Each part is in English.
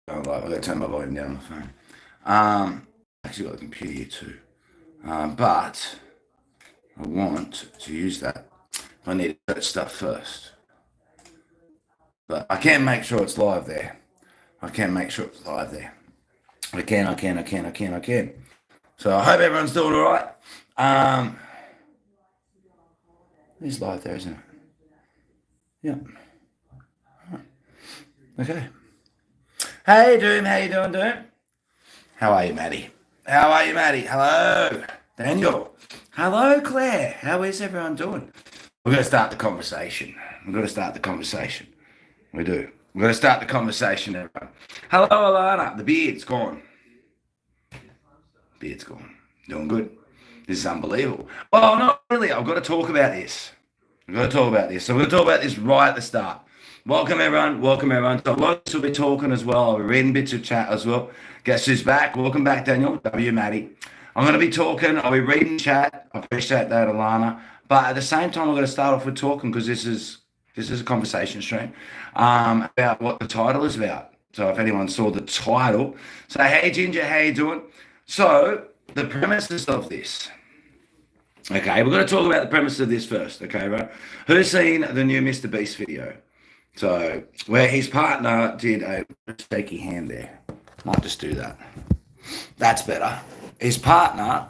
Oh, I've got to turn my volume down on the phone. Actually got the computer here too. But I want to use that. I need to search stuff first. But I can make sure it's live there. I can make sure it's live there. I can. So I hope everyone's doing all right. It's live there, isn't it? Yeah. Okay. Hey, Doom. How you doing, Doom? How are you, Maddie? How are you, Maddie? Hello, Daniel. Hello, Claire. How is everyone doing? We're going to start the conversation. We've got to start the conversation. We do. We're going to start the conversation, everyone. Hello, Alana. The beard's gone. Beard's gone. Doing good. This is unbelievable. Well, not really. I've got to talk about this. We've got to talk about this. So we're going to talk about this right at the start. Welcome, everyone. Welcome, everyone. So lots will be talking as well. I'll be reading bits of chat as well. Guess who's back? Welcome back, Daniel. W. Maddie. I'm going to be talking. I'll be reading chat. I appreciate that, Alana. But at the same time, I'm going to start off with talking because this is a conversation stream about what the title is about. So if anyone saw the title, say, hey, Ginger, how you doing? So the premises of this. Okay, we're going to talk about the premise of this first. Okay, right? Who's seen the new MrBeast video? So where his partner did a shaky hand there. Might just do that. That's better. His partner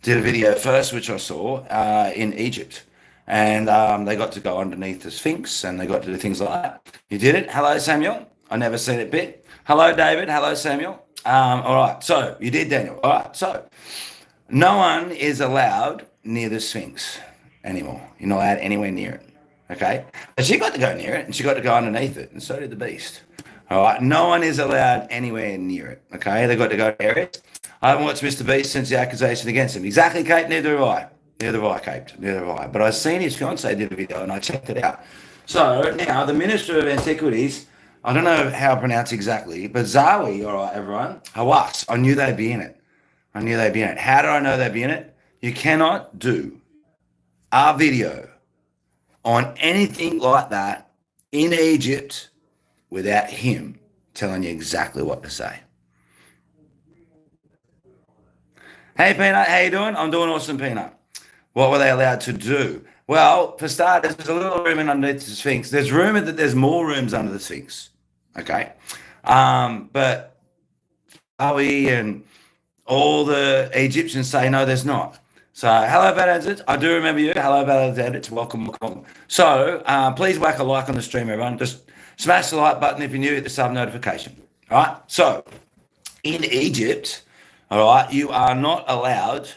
did a video first, which I saw in Egypt. And they got to go underneath the Sphinx and they got to do things like that. You did it. Hello, Samuel. I never seen it bit. Hello, David. Hello, Samuel. All right. So you did, Daniel. All right. So no one is allowed near the Sphinx anymore. You're not allowed anywhere near it. Okay. But she got to go near it and she got to go underneath it. And so did the beast. All right. No one is allowed anywhere near it. Okay. They got to go to areas. I haven't watched MrBeast since the accusation against him. Exactly, Kate. Neither have I. Neither have I, Kate. Neither have I. But I've seen his fiance did a video and I checked it out. So now the Minister of Antiquities, I don't know how to pronounce exactly, but Zawi, all right, everyone, Hawass, I knew they'd be in it. I knew they'd be in it. How did I know they'd be in it? You cannot do a video on anything like that in Egypt without him telling you exactly what to say. Hey, Peanut, how you doing? I'm doing awesome, Peanut. What were they allowed to do? Well, for starters, there's a little room underneath the Sphinx. There's rumored that there's more rooms under the Sphinx. Okay. But Ali and all the Egyptians say, no, there's not. So, hello, Bad Edits. I do remember you. Hello, Bad Edits. Welcome. So, please whack a like on the stream, everyone. Just smash the like button if you're new, hit the sub notification. All right. So, in Egypt, all right, you are not allowed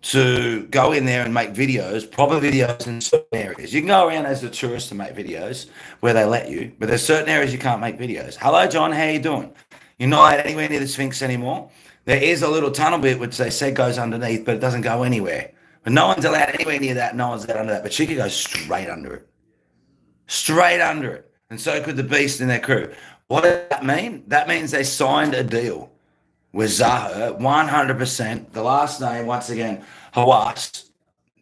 to go in there and make videos, proper videos in certain areas. You can go around as a tourist to make videos where they let you, but there's certain areas you can't make videos. Hello, John. How you doing? You're not anywhere near the Sphinx anymore. There is a little tunnel bit which they said goes underneath, but it doesn't go anywhere. But no one's allowed anywhere near that. No one's allowed under that. But she could go straight under it. Straight under it. And so could the beast and their crew. What does that mean? That means they signed a deal with Zaha, 100%. The last name, once again, Hawass.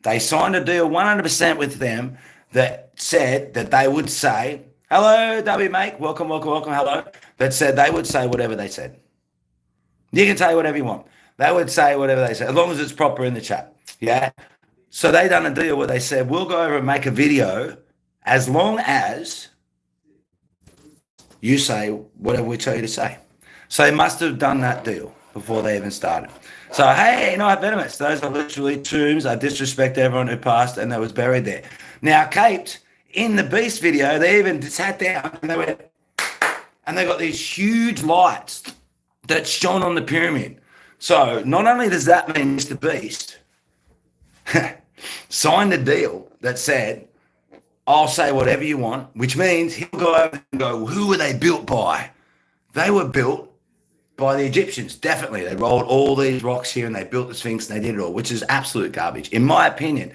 They signed a deal 100% with them that said that they would say, hello, W mate, welcome, hello. That said they would say whatever they said. You can say whatever you want. They would say whatever they said, as long as it's proper in the chat. Yeah. So they done a deal where they said, we'll go over and make a video as long as you say whatever we tell you to say. So they must have done that deal before they even started. So, hey, Night Venomous, those are literally tombs. I disrespect everyone who passed and that was buried there. Now, Kate, in the Beast video, they even sat down and they went, and they got these huge lights that shone on the pyramid. So not only does that mean MrBeast signed a deal that said, I'll say whatever you want, which means he'll go over and go, who were they built by? They were built by the Egyptians, definitely. They rolled all these rocks here and they built the Sphinx and they did it all, which is absolute garbage, in my opinion.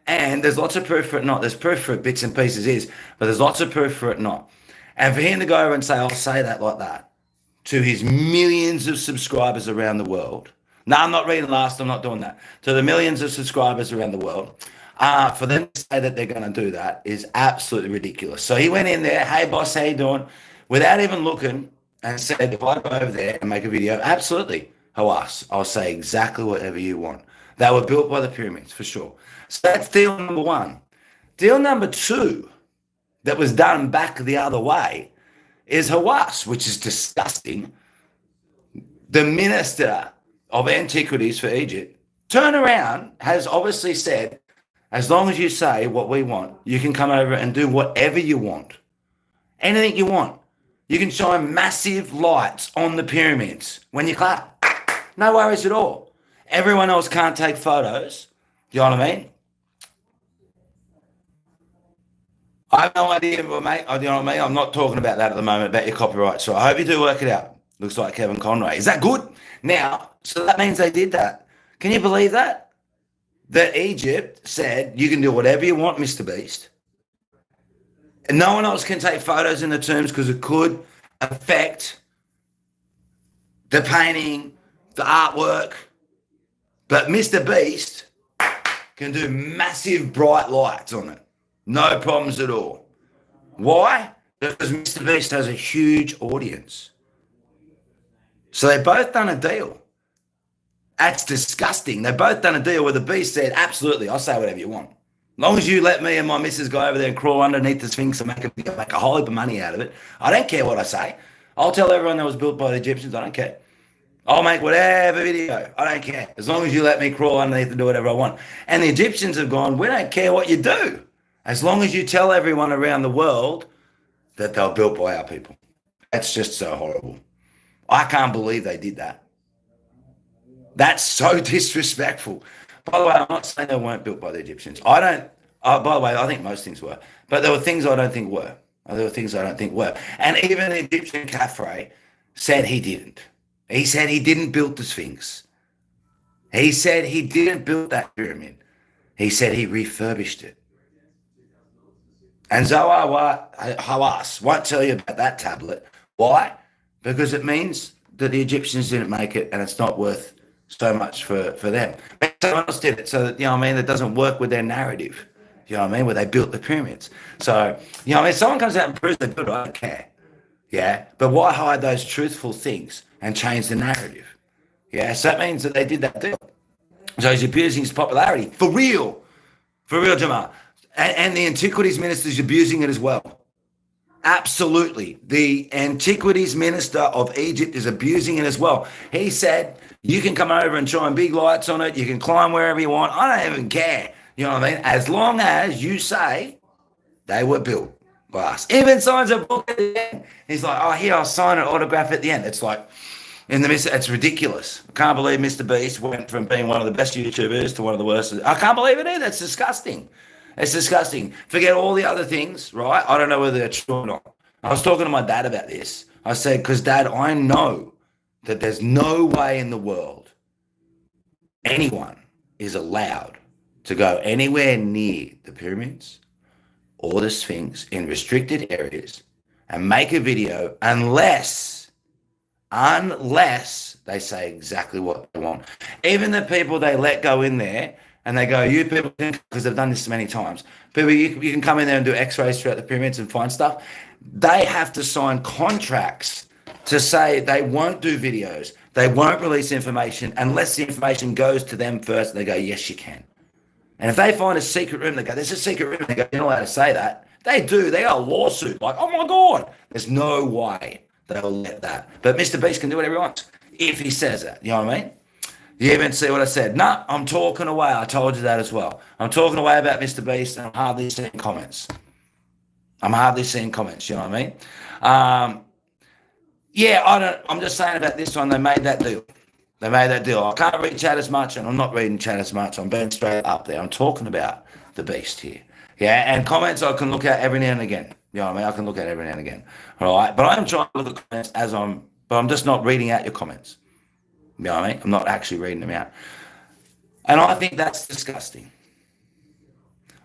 And there's lots of proof for it not. There's proof for it, bits and pieces but there's lots of proof for it not. And for him to go over and say, I'll say that like that, to his millions of subscribers around the world. No, I'm not reading last. I'm not doing that. To the millions of subscribers around the world, for them to say that they're going to do that is absolutely ridiculous. So he went in there, hey, boss, how you doing? Without even looking and said, if I go over there and make a video, absolutely, Hawass, I'll say exactly whatever you want. They were built by the pyramids, for sure. So that's deal number one. Deal number two, that was done back the other way, is Hawass, which is disgusting. The Minister of Antiquities for Egypt turned around, has obviously said, as long as you say what we want, you can come over and do whatever you want. Anything you want. You can shine massive lights on the pyramids when you clap. No worries at all. Everyone else can't take photos. You know what I mean? I have no idea, mate. You know what I mean? I'm not talking about that at the moment, about your copyright. So I hope you do work it out. Looks like Kevin Conroy. Is that good? Now, so that means they did that. Can you believe that? That Egypt said, you can do whatever you want, MrBeast. And no one else can take photos in the tombs because it could affect the painting, the artwork. But MrBeast can do massive bright lights on it. No problems at all. Why? Because MrBeast has a huge audience. So they both done a deal. That's disgusting. They both done a deal where the beast said, absolutely, I'll say whatever you want. As long as you let me and my missus go over there and crawl underneath the Sphinx and make a whole heap of money out of it, I don't care what I say. I'll tell everyone that was built by the Egyptians, I don't care. I'll make whatever video, I don't care. As long as you let me crawl underneath and do whatever I want. And the Egyptians have gone, we don't care what you do. As long as you tell everyone around the world that they were built by our people. That's just so horrible. I can't believe they did that. That's so disrespectful. By the way, I'm not saying they weren't built by the Egyptians. I don't, by the way, I think most things were. But there were things I don't think were. There were things I don't think were. And even the Egyptian Khafre said he didn't. He said he didn't build the Sphinx. He said he didn't build that pyramid. He said he refurbished it. And Zohar Hawass won't tell you about that tablet. Why? Because it means that the Egyptians didn't make it and it's not worth so much for them. But someone else did it. So, you know what I mean? It doesn't work with their narrative. You know what I mean? Where they built the pyramids. So, you know what I mean? Someone comes out and proves they built it, I don't care. Yeah? But why hide those truthful things and change the narrative? Yeah? So that means that they did that deal. So he's abusing his popularity. For real. For real, Jamal. And the Antiquities Minister is abusing it as well. Absolutely. The Antiquities Minister of Egypt is abusing it as well. He said, you can come over and shine big lights on it. You can climb wherever you want. I don't even care. You know what I mean? As long as you say they were built by us. Even signs a book at the end. He's like, oh, here, I'll sign an autograph at the end. It's like, it's ridiculous. I can't believe MrBeast went from being one of the best YouTubers to one of the worst. I can't believe it either. It's disgusting. It's disgusting. Forget all the other things, right? I don't know whether they're true or not. I was talking to my dad about this. I said, because Dad, I know that there's no way in the world anyone is allowed to go anywhere near the pyramids or the Sphinx in restricted areas and make a video unless they say exactly what they want. Even the people they let go in there and they go, you people, because they've done this many times, people, you can come in there and do x-rays throughout the pyramids and find stuff. They have to sign contracts to say they won't do videos. They won't release information unless the information goes to them first. And they go, yes, you can. And if they find a secret room, they go, there's a secret room. They go, you're not allowed to say that. They do. They got a lawsuit. Like, oh, my God. There's no way they'll let that. But MrBeast can do whatever he wants if he says that. You know what I mean? You even see what I said? No, I'm talking away. I told you that as well. I'm talking away about MrBeast and I'm hardly seeing comments. You know what I mean? I'm just saying about this one, they made that deal. I can't read chat as much and I'm not reading chat as much. I'm being straight up there. I'm talking about the beast here. Yeah, and comments I can look at every now and again. You know what I mean? I can look at every now and again. All right, but I'm trying to look at comments but I'm just not reading out your comments. You know what I mean? I'm not actually reading them out. And I think that's disgusting.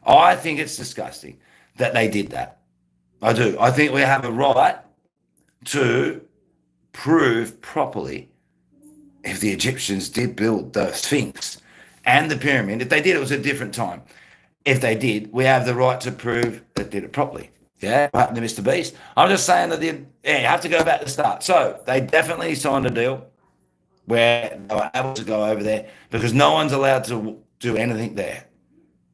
I think it's disgusting that they did that. I do. I think we have a right to prove properly if the Egyptians did build the Sphinx and the pyramid. If they did, it was a different time. If they did, we have the right to prove they did it properly. Yeah, what happened to Mr. Beast? I'm just saying that you have to go back to the start. So they definitely signed a deal where they were able to go over there because no one's allowed to do anything there.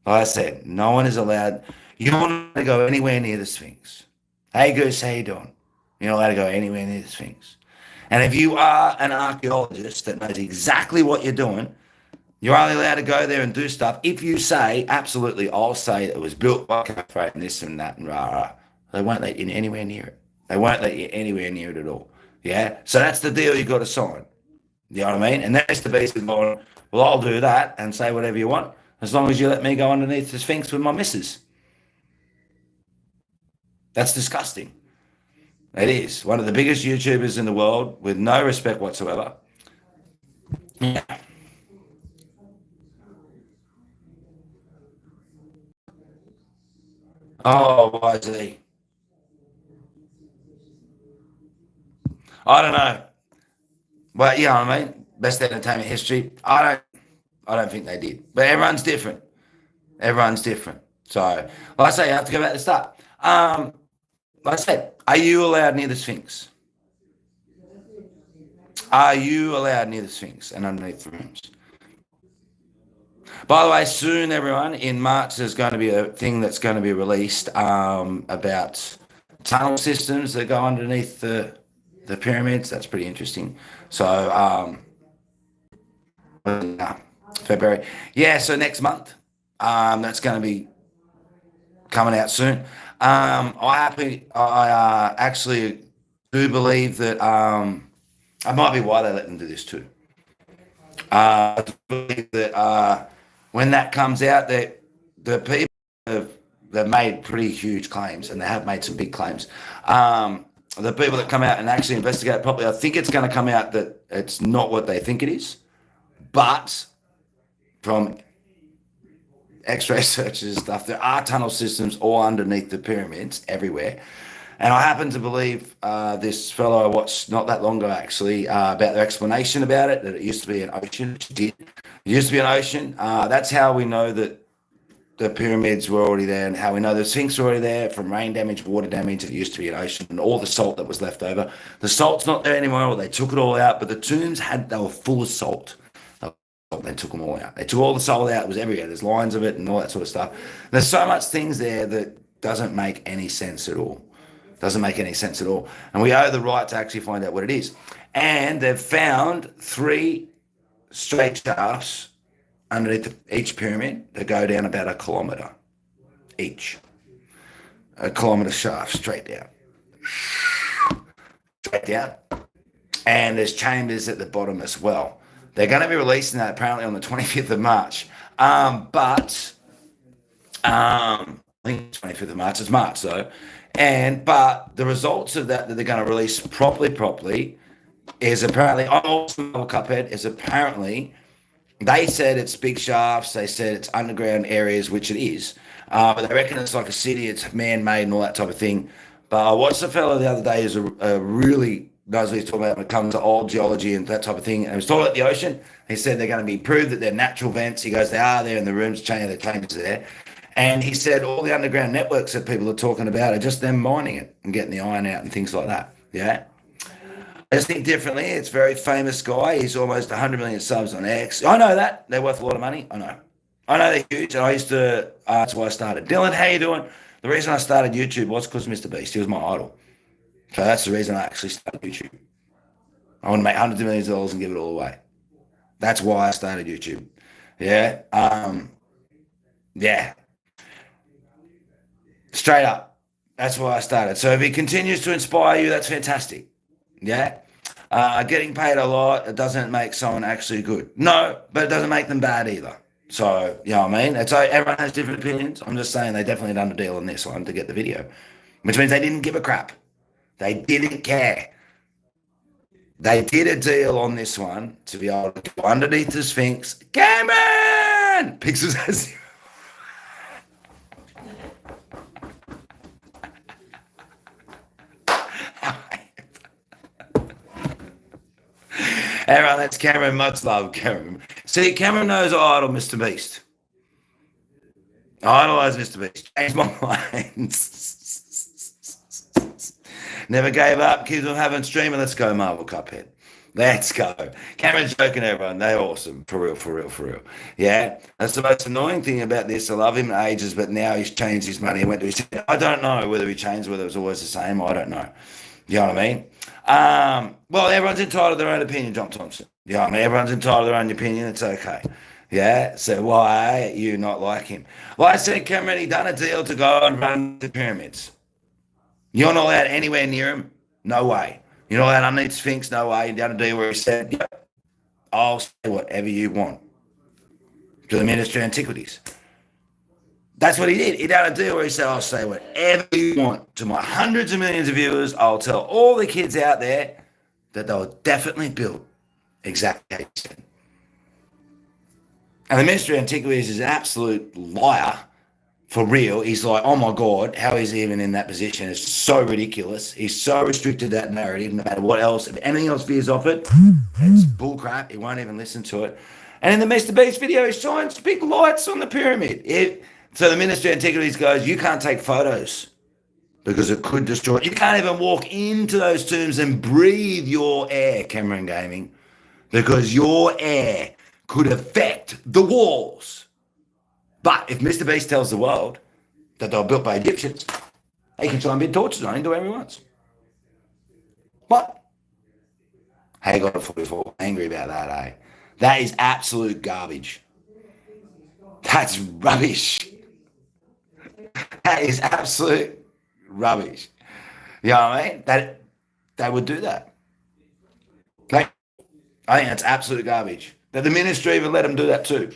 Like I said, no one is allowed. You're not allowed to go anywhere near the Sphinx. Hey Goose, how you doing? You're not allowed to go anywhere near the Sphinx. And if you are an archaeologist that knows exactly what you're doing, you're only allowed to go there and do stuff if you say, absolutely, I'll say it was built by Caffrey and this and that and rah rah. They won't let you anywhere near it. They won't let you anywhere near it at all. Yeah? So that's the deal you've got to sign. You know what I mean? And then Mr. Beast is going, well, I'll do that and say whatever you want as long as you let me go underneath the Sphinx with my missus. That's disgusting. It is. One of the biggest YouTubers in the world with no respect whatsoever. Yeah. Oh, why is he? I don't know. But yeah, I mean, best entertainment history. I don't think they did. But everyone's different. Everyone's different. So, like I say, you have to go back to the start. Like I said, are you allowed near the Sphinx? Are you allowed near the Sphinx and underneath the rooms? By the way, soon, everyone, in March, there's going to be a thing that's going to be released about tunnel systems that go underneath the pyramids. That's pretty interesting. So, February. Yeah, so next month, that's going to be coming out soon. I actually do believe that I might be why they let them do this too. I believe that when that comes out, that the people they've made pretty huge claims, and they have made some big claims. The people that come out and actually investigate properly, I think it's going to come out that it's not what they think it is, but from X-ray searches and stuff, there are tunnel systems all underneath the pyramids everywhere. And I happen to believe this fellow I watched not that long ago, actually, about their explanation about it, that it used to be an ocean. It did. It used to be an ocean. That's how we know that the pyramids were already there, and how we know the Sphinx were already there from rain damage, water damage. It used to be an ocean, and all the salt that was left over. The salt's not there anymore, or they took it all out, but the tombs they were full of salt. They took them all out. They took all the salt out. It was everywhere. There's lines of it and all that sort of stuff. There's so much things there that doesn't make any sense at all. Doesn't make any sense at all. And we owe the right to actually find out what it is. And they've found 3 straight shafts underneath each pyramid that go down about a kilometre each. A kilometre shaft straight down. Straight down. And there's chambers at the bottom as well. They're going to be releasing that apparently on the 25th of March. I think 25th of March. It's March though. But the results of that they're going to release properly is apparently, I'm also Cuphead, is apparently, they said it's big shafts, they said it's underground areas, which it is. But they reckon it's like a city, it's man-made and all that type of thing. But I watched a fellow the other day who's a really knows what he's talking about when it comes to old geology and that type of thing. And he was talking about the ocean. He said they're going to be proved that they're natural vents. He goes, they are there in the rooms, the chambers there. And he said all the underground networks that people are talking about are just them mining it and getting the iron out and things like that. Yeah. I just think differently. It's a very famous guy. He's almost 100 million subs on X. I know that. They're worth a lot of money. I know. They're huge. And I used to, that's why I started. Dylan, how you doing? The reason I started YouTube was because of MrBeast. He was my idol. So that's the reason I actually started YouTube. I want to make hundreds of millions of dollars and give it all away. That's why I started YouTube. Yeah. Yeah. Straight up. That's why I started. So if he continues to inspire you, that's fantastic. Yeah. Getting paid a lot, it doesn't make someone actually good. No, but it doesn't make them bad either. So, you know what I mean? It's like everyone has different opinions. I'm just saying they definitely done a deal on this one to get the video, which means they didn't give a crap. They didn't care. They did a deal on this one to be able to go underneath the Sphinx. Cameron! Pixels has everyone, that's Cameron. Much love, Cameron. See, Cameron knows I idol MrBeast. I idolize MrBeast. Changed my mind. Never gave up. Kids will have streaming. Let's go, Marvel Cuphead. Let's go. Cameron's joking, everyone. They're awesome. For real, for real, for real. Yeah. That's the most annoying thing about this. I love him in ages, but now he's changed his money and went to his. I don't know whether he changed, whether it was always the same. I don't know. You know what I mean? Well, everyone's entitled to their own opinion, John Thompson. You know what I mean? Everyone's entitled to their own opinion. It's okay. Yeah. So why are you not like him? Well, I said Cameron, he done a deal to go and run the pyramids. You're not allowed anywhere near him? No way. You're not allowed underneath Sphinx? No way. He done a deal where he said, yep, I'll say whatever you want to the Ministry of Antiquities. That's what he did. He done a deal where he said, I'll say whatever you want to my hundreds of millions of viewers. I'll tell all the kids out there that they were definitely built exactly how he said. And the Ministry of Antiquities is an absolute liar. For real, he's like, oh my God, how is he even in that position? It's so ridiculous. He's so restricted to that narrative, no matter what else. If anything else veers off it, it's bullcrap. He won't even listen to it. And in the MrBeast video, he shines big lights on the pyramid. So the Ministry of Antiquities goes, you can't take photos because it could destroy. You can't even walk into those tombs and breathe your air, Cameron Gaming, because your air could affect the walls. But if MrBeast tells the world that they were built by Egyptians, he can try and be tortured on him, do whatever he wants. What? Hey, got a 44. Angry about that, eh? That is absolute garbage. That's rubbish. That is absolute rubbish. You know what I mean? That they would do that. Okay? I think that's absolute garbage. That the ministry even let them do that too.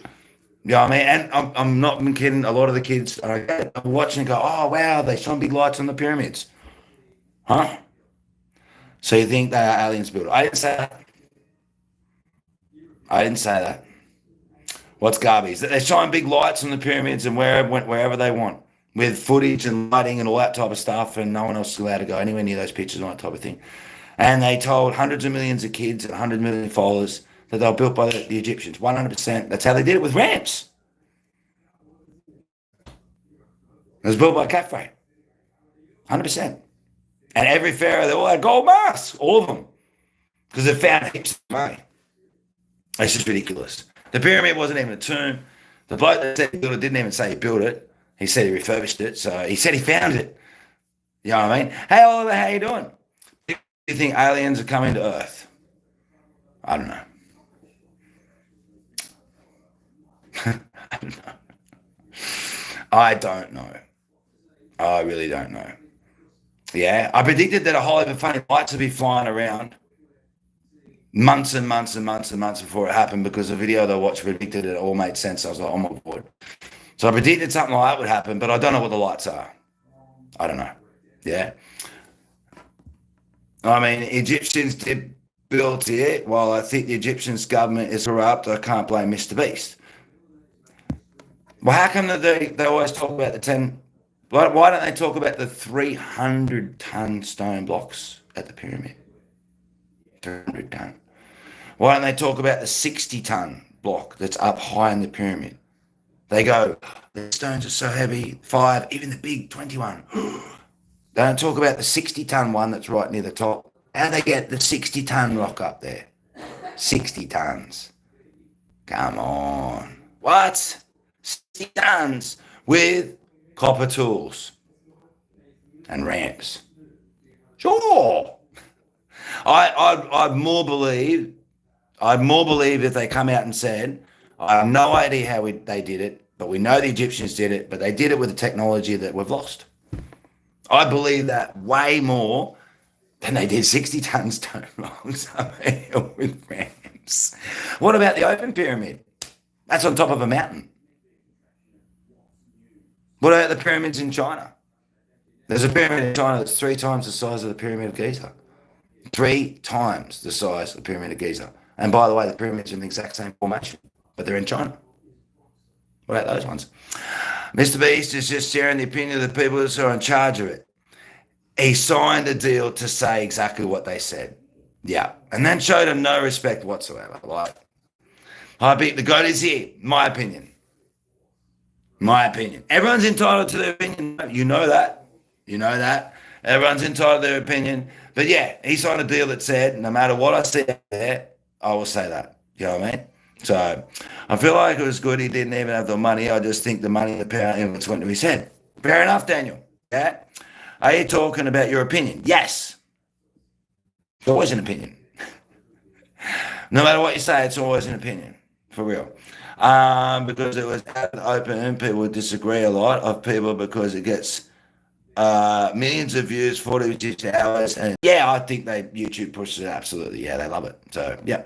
You know what I mean? And I'm not kidding. A lot of the kids are watching and go, oh, wow, they shone big lights on the pyramids. Huh? So you think they are aliens built? I didn't say that. I didn't say that. What's garbage? They shine big lights on the pyramids and wherever they want with footage and lighting and all that type of stuff, and no one else is allowed to go anywhere near those pictures and that type of thing. And they told hundreds of millions of kids and 100 million followers that they were built by the Egyptians, 100%. That's how they did it with ramps. It was built by Khafre, 100%. And every pharaoh, they all had gold masks, all of them, because they found heaps of money. It's just ridiculous. The pyramid wasn't even a tomb. The bloke that said he built it didn't even say he built it. He said he refurbished it. So he said he found it. You know what I mean? Hey, Oliver, how you doing? Do you think aliens are coming to Earth? I don't know. I don't know. I don't know. I really don't know. Yeah, I predicted that a whole heap of funny lights would be flying around months and months and months and months before it happened, because the video they watched predicted it all made sense. I was like, oh my God. So I predicted something like that would happen, but I don't know what the lights are. I don't know. Yeah. I mean, Egyptians did build it. While I think the Egyptian government is corrupt, I can't blame MrBeast. Well, how come that they always talk about the 10? Why don't they talk about the 300-ton stone blocks at the pyramid? 300-ton. Why don't they talk about the 60-ton block that's up high in the pyramid? They go, the stones are so heavy, 5, even the big 21. They don't talk about the 60-ton one that's right near the top. How they get the 60-ton block up there? 60 tons. Come on. What? 60 tons with copper tools and ramps. Sure. I'd more believe if they come out and said, I have no idea how they did it, but we know the Egyptians did it, but they did it with the technology that we've lost. I believe that way more than they did 60 ton stone blocks with ramps. What about the open pyramid? That's on top of a mountain. What about the pyramids in China? There's a pyramid in China that's 3 times the size of the Pyramid of Giza. 3 times the size of the Pyramid of Giza. And by the way, the pyramids are in the exact same formation, but they're in China. What about those ones? MrBeast is just sharing the opinion of the people who are in charge of it. He signed a deal to say exactly what they said. Yeah. And then showed him no respect whatsoever. Like, I beat the goat is here. My opinion. My opinion. Everyone's entitled to their opinion. You know that. You know that. Everyone's entitled to their opinion. But yeah, he signed a deal that said, no matter what I see out there, I will say that. You know what I mean? So I feel like it was good he didn't even have the money. I just think the money and the power influence went to his head. Fair enough, Daniel. Yeah. Are you talking about your opinion? Yes. It's always an opinion. No matter what you say, it's always an opinion. For real. Because it was out in the open and people would disagree a lot of people because it gets millions of views, 46 hours. And yeah, I think YouTube pushes it absolutely. Yeah, they love it. So yeah.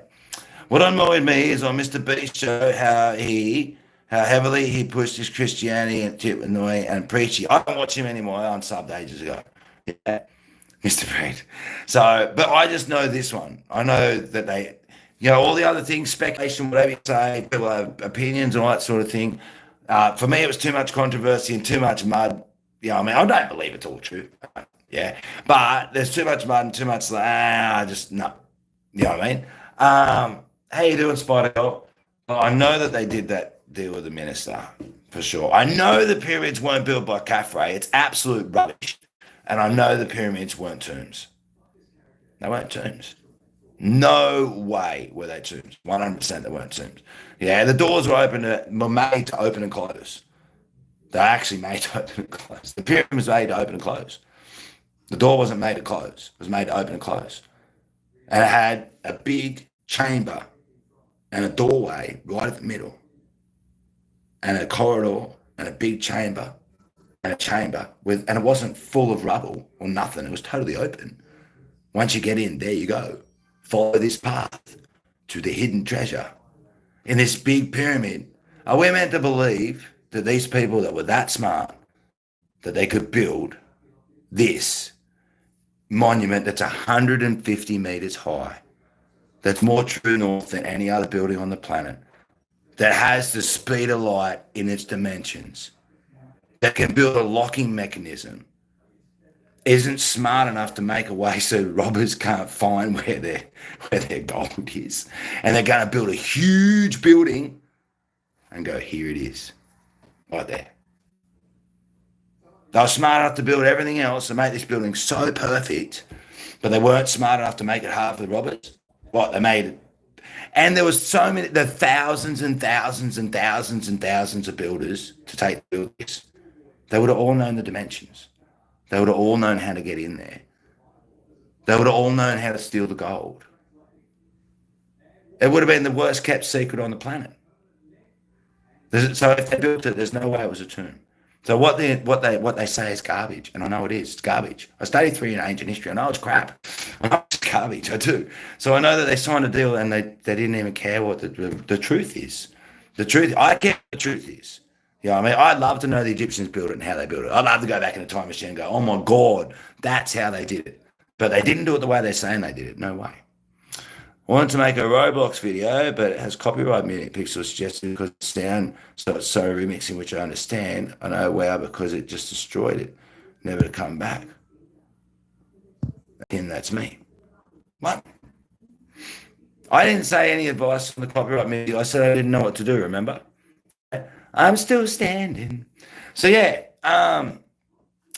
What annoyed me is on MrBeast show how heavily he pushed his Christianity and tip annoying and preachy. I don't watch him anymore. I unsubbed ages ago. Yeah. MrBeast. So, but I just know this one. I know that they, all the other things, speculation, whatever you say, people have opinions and all that sort of thing. For me, it was too much controversy and too much mud. I mean, I don't believe it's all true. Yeah. But there's too much mud and too much, just no. You know what I mean? How you doing, Spider Girl? I know that they did that deal with the minister, for sure. I know the pyramids weren't built by Khafre. It's absolute rubbish. And I know the pyramids weren't tombs. They weren't tombs. No way were they tombs. 100% they weren't tombs. Yeah, the doors were made to open and close. They're actually made to open and close. The pyramid was made to open and close. The door wasn't made to close. It was made to open and close. And it had a big chamber and a doorway right at the middle. And a corridor and a big chamber and a chamber and it wasn't full of rubble or nothing. It was totally open. Once you get in, there you go. Follow this path to the hidden treasure in this big pyramid. Are we meant to believe that these people that were that smart, that they could build this monument that's 150 meters high, that's more true north than any other building on the planet, that has the speed of light in its dimensions, that can build a locking mechanism, isn't smart enough to make a way so robbers can't find where their gold is. And they're going to build a huge building and go, here it is, right there. They were smart enough to build everything else and make this building so perfect, but they weren't smart enough to make it hard for the robbers. What, they made it. And there was so many, the thousands and thousands and thousands and thousands of builders to take the buildings. They would have all known the dimensions. They would have all known how to get in there. They would have all known how to steal the gold. It would have been the worst kept secret on the planet. So if they built it, there's no way it was a tomb. So what they say is garbage, and I know it is. It's garbage. I studied 3 years in ancient history. I know it's crap. I know it's garbage. I do. So I know that they signed a deal and they didn't even care what the truth is. The truth, I care what the truth is. You know what I mean? I'd love to know the Egyptians built it and how they built it. I'd love to go back in a time machine and go, oh my God, that's how they did it. But they didn't do it the way they're saying they did it. No way. I wanted to make a Roblox video, but it has copyright music pixels suggested because it's sound, so it's so remixing, which I understand. I know, wow, because it just destroyed it, never to come back. And that's me. What? I didn't say any advice on the copyright music. I said I didn't know what to do, remember? I'm still standing. So yeah, I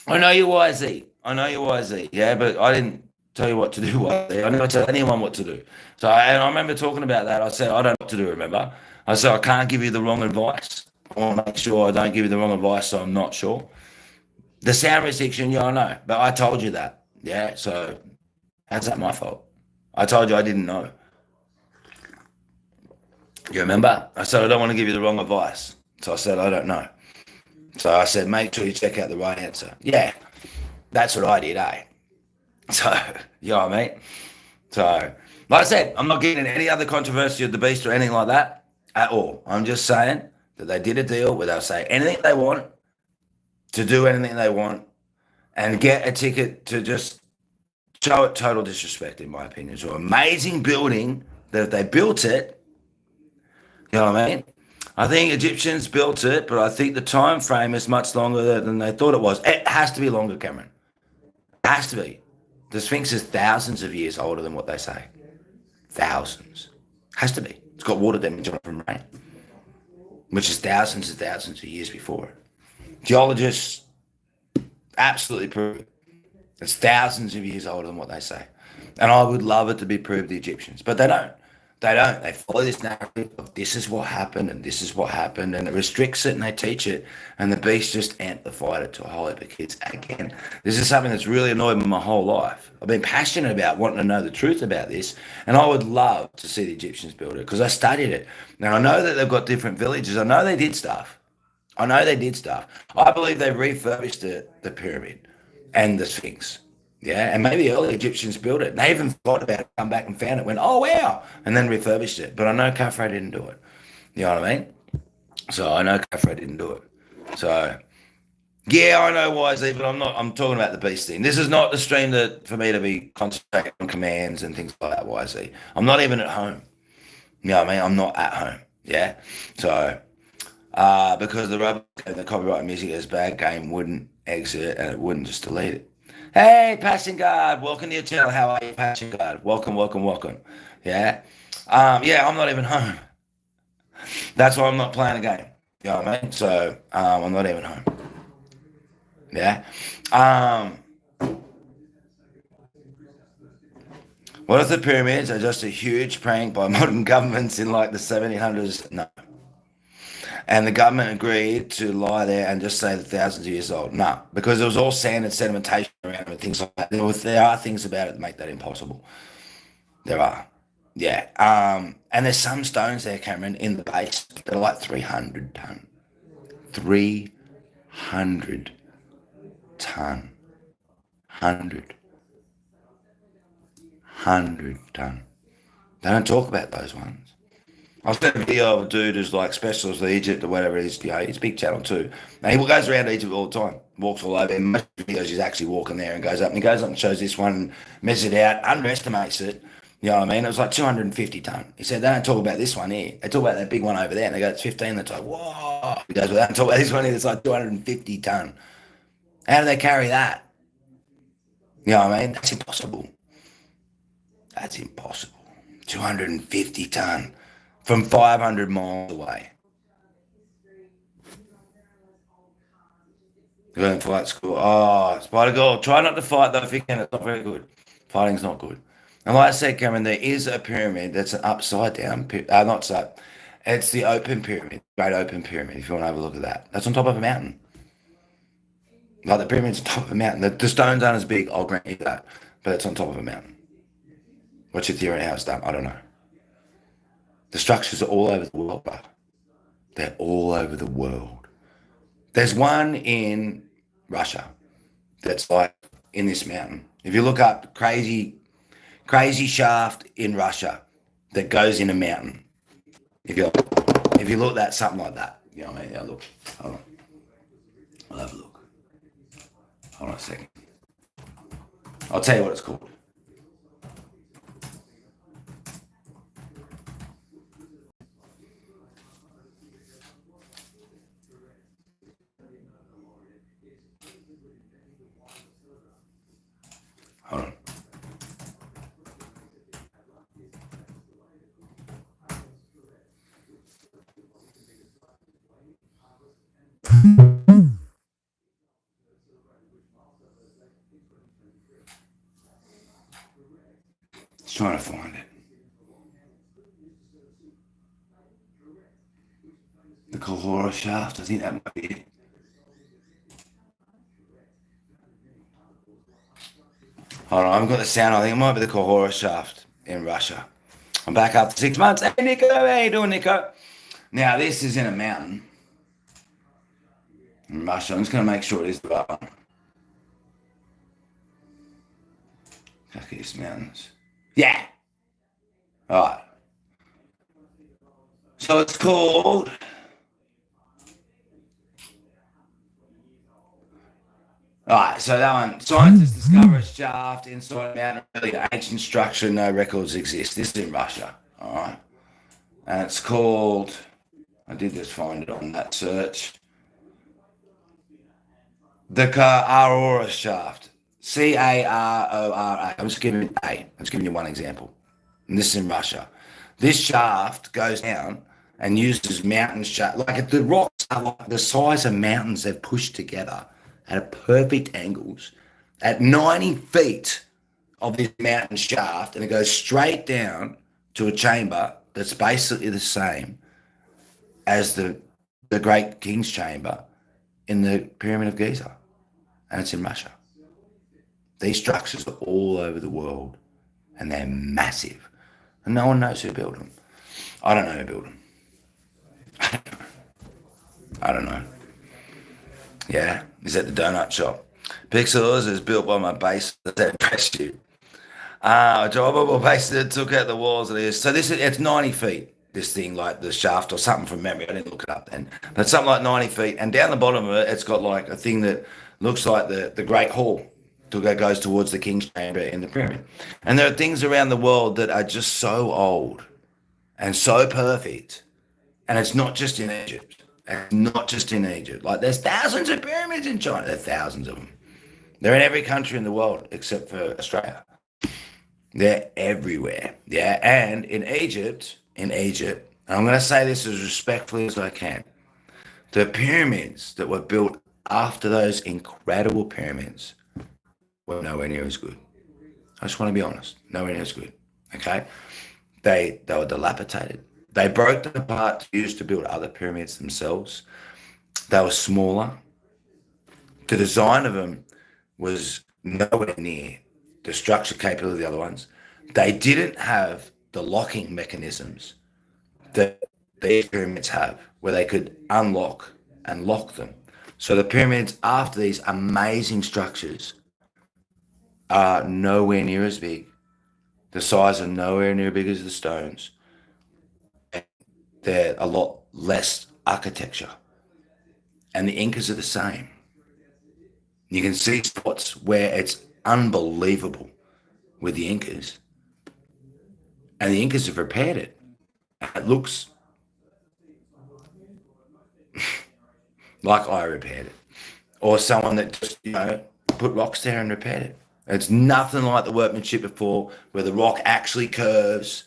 know you're YZ. I know you're YZ, yeah, but I didn't tell you what to do. I never tell anyone what to do. So, and I remember talking about that. I said, I don't know what to do, remember? I said, I can't give you the wrong advice. I want to make sure I don't give you the wrong advice, so I'm not sure. The sound restriction, yeah, I know, but I told you that, yeah, so how's that my fault? I told you I didn't know. You remember? I said, I don't want to give you the wrong advice. So I said, I don't know. So I said, make sure you check out the right answer. Yeah, that's what I did, eh? So, you know what I mean? So, like I said, I'm not getting any other controversy of the beast or anything like that at all. I'm just saying that they did a deal where they'll say anything they want, to do anything they want, and get a ticket to just show it total disrespect, in my opinion. So, amazing building that if they built it, you know what I mean? I think Egyptians built it, but I think the time frame is much longer than they thought it was. It has to be longer, Cameron. It has to be. The Sphinx is thousands of years older than what they say. Thousands. Has to be. It's got water damage on it from rain, which is thousands and thousands of years before it. Geologists absolutely prove it. It's thousands of years older than what they say. And I would love it to be proved the Egyptians, but they don't. They don't. They follow this narrative of this is what happened and this is what happened, and it restricts it and they teach it. And the beast just amplified it to a whole heap of kids. Again, this is something that's really annoyed me my whole life. I've been passionate about wanting to know the truth about this, and I would love to see the Egyptians build it because I studied it. Now I know that they've got different villages. I know they did stuff. I know they did stuff. I believe they refurbished the pyramid and the Sphinx. Yeah, and maybe early Egyptians built it. They even thought about it, come back and found it, went, oh, wow, and then refurbished it. But I know Khafre didn't do it. You know what I mean? So I know Khafre didn't do it. So, yeah, I know YZ, but I'm talking about the beast thing. This is not the stream that for me to be concentrating on commands and things like that, YZ. I'm not even at home. You know what I mean? I'm not at home. Yeah? So, because the copyright music is bad, game wouldn't exit and it wouldn't just delete it. Hey, Passion Guard, welcome to your channel. How are you, Passion Guard? Welcome, welcome, welcome. Yeah. Yeah, I'm not even home. That's why I'm not playing a game. You know what I mean? So I'm not even home. Yeah. What if the pyramids are just a huge prank by modern governments in like the 1700s? No. And the government agreed to lie there and just say the thousands of years old. No, because it was all sand and sedimentation around and things like that. There are things about it that make that impossible. There are. Yeah. And there's some stones there, Cameron, in the base that are like 300 ton. 300 ton. 100 ton. They don't talk about those ones. I've seen a video of a dude who's like specialist of Egypt or whatever it is. You know, it's a big channel too. And he goes around Egypt all the time, walks all over. In most videos, he's actually walking there and goes up and shows this one and measures it out, underestimates it. You know what I mean? It was like 250 ton. He said, they don't talk about this one here. They talk about that big one over there. And they go, it's 15. They're like, whoa. He goes, well, they don't talk about this one here. It's like 250 ton. How do they carry that? You know what I mean? That's impossible. That's impossible. 250 ton from 500 miles away. Going to fight school. Oh, Spider Girl. Try not to fight though if you can. It's not very good. Fighting's not good. And like I said, Cameron, there is a pyramid that's an upside down. Not so. It's the open pyramid, Great Open Pyramid. If you want to have a look at that, that's on top of a mountain. Like the pyramid's on top of a mountain. The stones aren't as big. I'll grant you that, but it's on top of a mountain. What's your theory on how it's done? I don't know. The structures are all over the world, bro. They're all over the world. There's one in Russia that's like in this mountain. If you look up crazy shaft in Russia that goes in a mountain. If you look at something like that, you know what I mean? Yeah, look. Hold on. I'll have a look. Hold on a second. I'll tell you what it's called. Hold on. Just trying to find it. The Kahora shaft, I think that might be it. Hold on, I haven't got the sound. I think it might be the Kahora shaft in Russia. I'm back after 6 months. Hey, Nico, how you doing, Nico? Now, this is in a mountain in Russia. I'm just going to make sure it is the right one. Kakis Mountains. Yeah. All right. So it's called... All right, so that one. Scientists discover a shaft inside a mountain. Really ancient structure, no records exist. This is in Russia. All right. And it's called... I did just find it on that search. The Karora shaft. Carora. I'm just giving you one example. And this is in Russia. This shaft goes down and uses mountain shaft. Like the rocks are like the size of mountains they've pushed together at perfect angles at 90 feet of this mountain shaft, and it goes straight down to a chamber that's basically the same as the Great King's Chamber in the Pyramid of Giza, and it's in Russia. These structures are all over the world, and they're massive, and no one knows who built them. I don't know who built them. I don't know. Yeah, he's at the donut shop. Pixels is built by my base that impressed you. Drivable base that took out the walls of this. So it's 90 feet, this thing, like the shaft or something from memory. I didn't look it up then. But something like 90 feet. And down the bottom of it, it's got like a thing that looks like the Great Hall that goes towards the King's Chamber in the pyramid. And there are things around the world that are just so old and so perfect. And it's not just in Egypt. It's not just in Egypt. Like there's thousands of pyramids in China. There are thousands of them. They're in every country in the world except for Australia. They're everywhere. Yeah. And in Egypt, and I'm going to say this as respectfully as I can, the pyramids that were built after those incredible pyramids were nowhere near as good. I just want to be honest. Nowhere near as good. Okay. They were dilapidated. They broke them apart used to build other pyramids themselves. They were smaller. The design of them was nowhere near the structure capability of the other ones. They didn't have the locking mechanisms that these pyramids have, where they could unlock and lock them. So the pyramids after these amazing structures are nowhere near as big. The size are nowhere near as big as the stones. They're a lot less architecture. And the Incas are the same. You can see spots where it's unbelievable with the Incas. And the Incas have repaired it. It looks like I repaired it. Or someone that just, put rocks there and repaired it. It's nothing like the workmanship before, where the rock actually curves,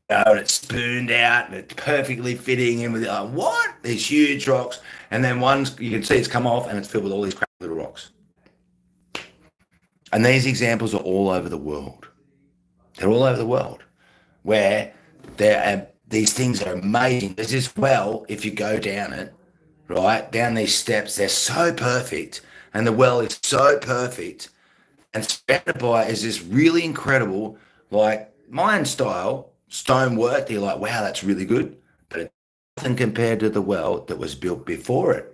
and it's spooned out and it's perfectly fitting in with what? These huge rocks. And then ones you can see it's come off and it's filled with all these crap little rocks. And these examples are all over the world. They're all over the world where these things are amazing. There's this well, if you go down it, right, down these steps, they're so perfect. And the well is so perfect. And surrounded by is this really incredible, like Mayan style stonework. You're like, wow, that's really good. But it's nothing compared to the well that was built before it.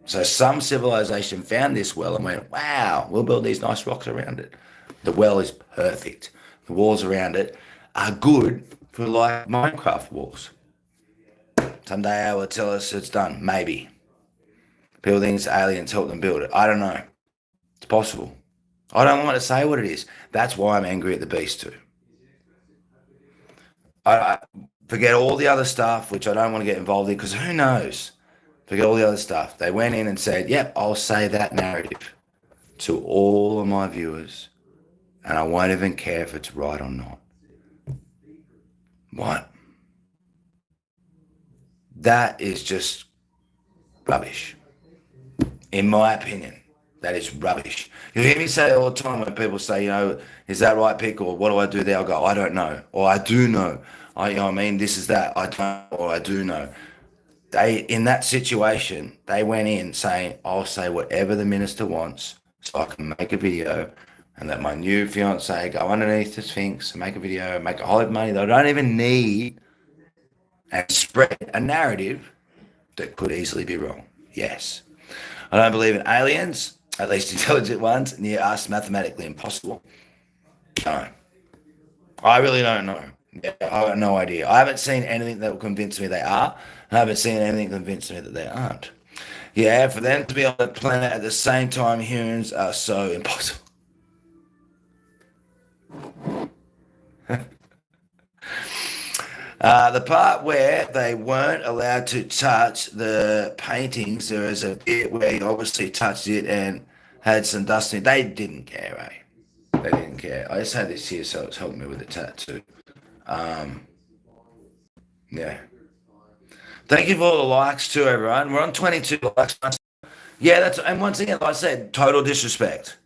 So some civilization found this well and went, wow, we'll build these nice rocks around it. The well is perfect. The walls around it are good for like Minecraft walls. Someday I will tell us it's done. Maybe. People think it's aliens help them build it. I don't know. It's possible. I don't want to say what it is. That's why I'm angry at the beast too. I forget all the other stuff, which I don't want to get involved in, because who knows? Forget all the other stuff. They went in and said, yep, I'll say that narrative to all of my viewers, and I won't even care if it's right or not. What? That is just rubbish. In my opinion, that is rubbish. You hear me say it all the time when people say, is that right, Pick? Or what do I do there? I go, I don't know. Or I do know. This is that. I don't, or I do know. In that situation, they went in saying, I'll say whatever the minister wants so I can make a video and let my new fiance go underneath the Sphinx and make a video, make a whole lot of money. They don't even need, and spread a narrative that could easily be wrong. Yes. I don't believe in aliens, at least intelligent ones, near us, mathematically impossible. No. I really don't know. Yeah, I have no idea. I haven't seen anything that will convince me they are. I haven't seen anything convince me that they aren't. Yeah, for them to be on the planet at the same time humans are so impossible. The part where they weren't allowed to touch the paintings, there was a bit where he obviously touched it and had some dust in it. They didn't care, eh? They didn't care. I just had this here, so it's helping me with the tattoo. Yeah. Thank you for all the likes too, everyone. We're on 22 likes. Yeah, and once again, like I said, total disrespect.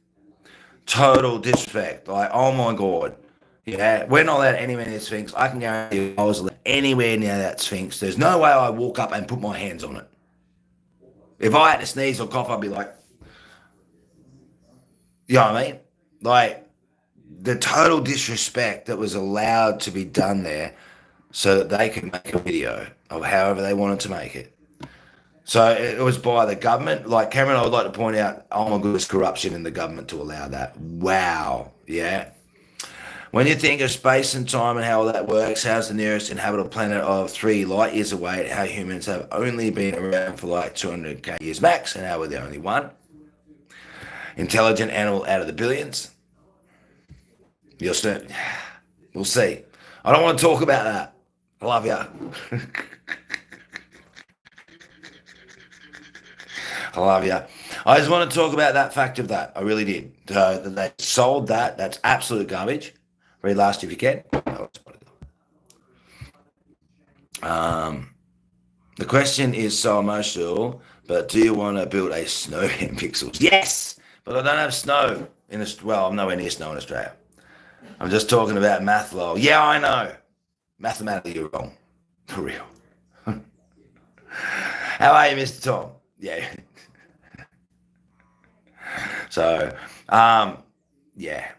Total disrespect. Like, oh my God. Yeah, we're not allowed anywhere near the Sphinx. I can guarantee you, if I was allowed anywhere near that Sphinx, there's no way I walk up and put my hands on it. If I had to sneeze or cough, I'd be like, you know what I mean? Like, the total disrespect that was allowed to be done there so that they could make a video of however they wanted to make it. So it was by the government. Like, Cameron, I would like to point out, oh my goodness, corruption in the government to allow that. Wow. Yeah. When you think of space and time and how all that works, how's the nearest inhabitable planet of 3 light years away, how humans have only been around for like 200k years max, and how we're the only one intelligent animal out of the billions. You'll see. We'll see. I don't want to talk about that. I love ya. I love you. I just want to talk about that fact of that. I really did. They sold that. That's absolute garbage. Read last if you can. The question is so emotional, but do you want to build a snow in pixels? Yes, but I don't have snow in well, I'm nowhere near snow in Australia. I'm just talking about math lol. Yeah, I know. Mathematically, you're wrong. For real. How are you, Mr. Tom? Yeah. So, yeah.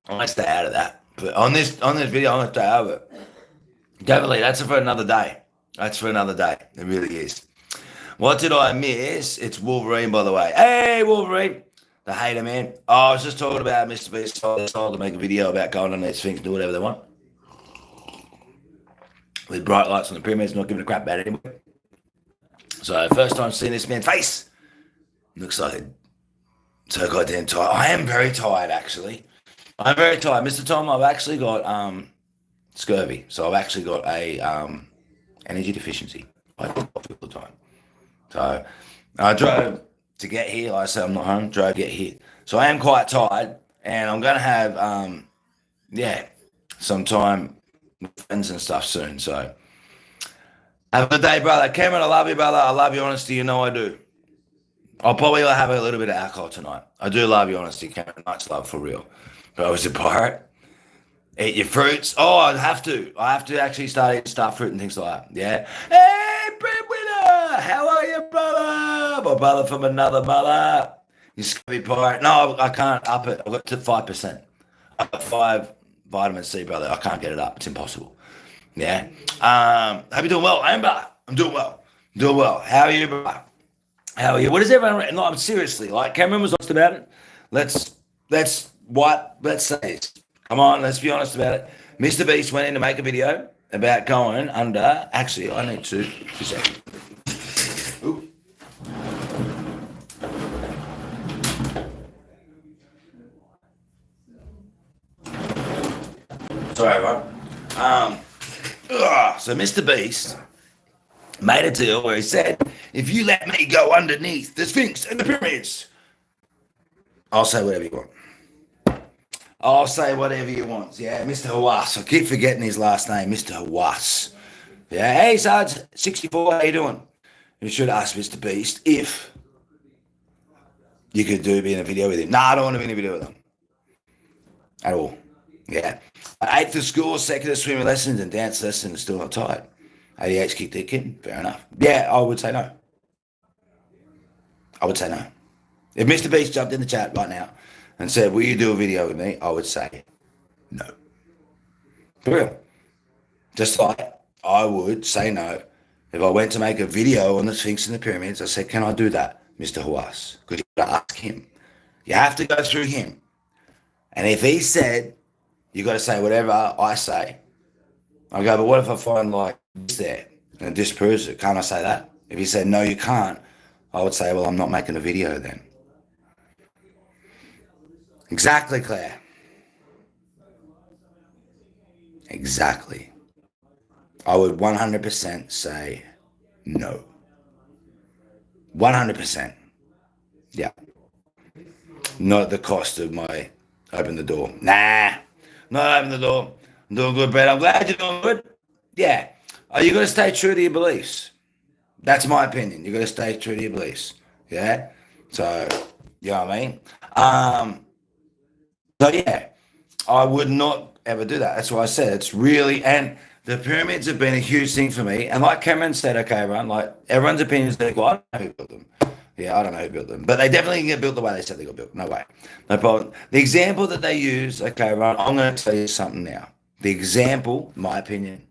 I might stay out of that. But on this video, I'm gonna stay out of it. Definitely, that's for another day. That's for another day. It really is. What did I miss? It's Wolverine, by the way. Hey, Wolverine, the hater man. Oh, I was just talking about MrBeast told to make a video about going on these Sphinx and do whatever they want. With bright lights on the pyramids, not giving a crap about it anymore. So, first time seeing this man's face. Looks like so goddamn tired. I am very tired, actually. I'm very tired. Mr. Tom, I've actually got scurvy. So I've actually got a energy deficiency. I feel coffee all the time. So I drove to get here. Like I said, I'm not home. Drove to get here. So I am quite tired. And I'm going to have, some time with friends and stuff soon. So have a good day, brother. Cameron, I love you, brother. I love your honesty. You know I do. I'll probably have a little bit of alcohol tonight. I do love your honesty, Cameron. Much love for real. But I was a pirate. Eat your fruits. Oh, I have to actually start eating star fruit and things like that. Yeah. Hey, breadwinner. How are you, brother? My brother from another mother. You scabby pirate. No, I can't up it. I've got to 5%. I've got 5 vitamin C, brother. I can't get it up. It's impossible. Yeah. Hope you're doing well. Amber. I'm doing well. Doing well. How are you, brother? How are you? What is everyone? No, I'm seriously. Like, Cameron was honest about it. Let's say this. Come on, let's be honest about it. MrBeast went in to make a video about going under. Actually, I need to. 2 seconds. Ooh. Sorry, everyone. So MrBeast made a deal where he said, if you let me go underneath the Sphinx and the pyramids, I'll say whatever you want. I'll say whatever you want. Yeah, Mr. Hawass. I keep forgetting his last name, Mr. Hawass. Yeah, hey, Sarge, 64, how you doing? You should ask MrBeast if you could be in a video with him. Nah, I don't want to be in a video with him. At all. Yeah. 8th for school, 2nd of swimming lessons, and dance lessons, still not tired. ADH kicked their kid. Fair enough. Yeah, I would say no. I would say no. If MrBeast jumped in the chat right now and said, will you do a video with me? I would say no. For real. Just like I would say no if I went to make a video on the Sphinx and the pyramids. I said, can I do that, Mr. Hawass? Because you got to ask him. You have to go through him. And if he said, you got to say whatever I say, I go, but what if I find like this there and it disproves it? Can't I say that? If he said, no, you can't, I would say, well, I'm not making a video then. Exactly, Claire. Exactly. I would 100% say no. 100%. Yeah. Not at the cost of my open the door. Nah. Not open the door. I'm doing good, Brett. I'm glad you're doing good. Yeah. Are you going to stay true to your beliefs? That's my opinion. You got to stay true to your beliefs. Yeah. So, you know what I mean? So yeah, I would not ever do that. That's why I said it's really, and the pyramids have been a huge thing for me. And like Cameron said, okay, everyone, like everyone's opinion is like, well, I don't know who built them. Yeah, I don't know who built them, but they definitely can get built the way they said they got built. No way, no problem. The example that they use, okay, everyone, I'm going to tell you something now. The example, my opinion,